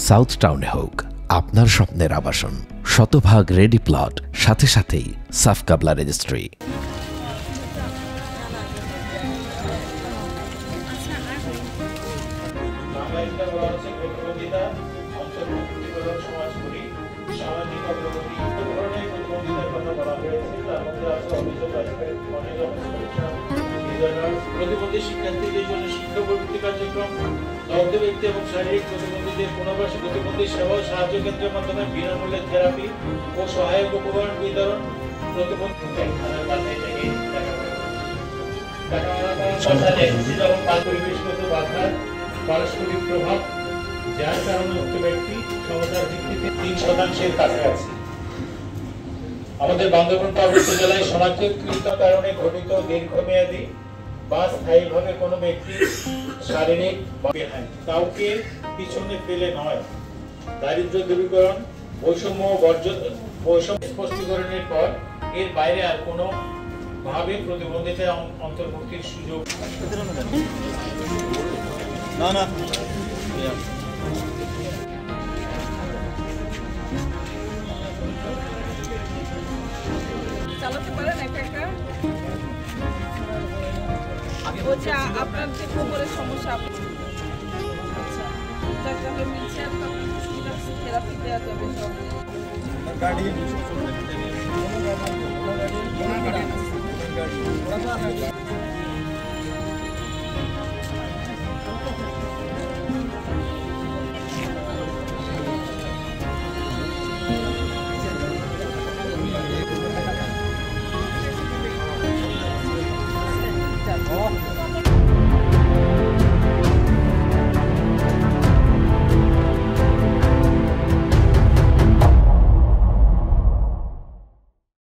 South টাউনে হোক আপনার স্বপ্নের আবাসন, শতভাগ রেডি প্লট, সাথে সাথেই সাফ কাবলা রেজিস্ট্রি। প্রতিবন্ধী শিক্ষার্থীদের জন্য শিক্ষা প্রবৃত্তি কার্যক্রম, দগ্ধ ব্যক্তি এবং শারীরিক প্রতিবন্ধীদের পুনর্বাসী প্রতিবন্ধী সেবা ও সাহায্য কেন্দ্রের মাধ্যমে বিনামূল্যে থেরাপি ও সহায়ক উপকরণ বিতরণ, প্রতিবন্ধী পরিবেশগত বাধা, পারস্পরিক প্রভাব, যার কারণে উক্ত ব্যক্তি সমতার ভিত্তিতে 3% কাছে আছে। আমাদের বান্দরবান পার্বত্য জেলায় শনাক্তকৃত কারণে ঘটিত দীর্ঘমেয়াদী বা স্থায়ীভাবে কোনো ব্যক্তি শারীরিক কাউকে পিছনে ফেলে নয়, দারিদ্র্য দূরীকরণ, বৈষম্য স্পষ্টীকরণের পর এর বাইরে আর কোনো ভাবে প্রতিবন্ধিতা অন্তর্ভুক্তির সুযোগ না। চালাতে পারেন একা একা? বলছি আপনার যে কোমরের সমস্যা, আচ্ছা তাহলে হুইলচেয়ার থেরাপি দেওয়া যাবে সব।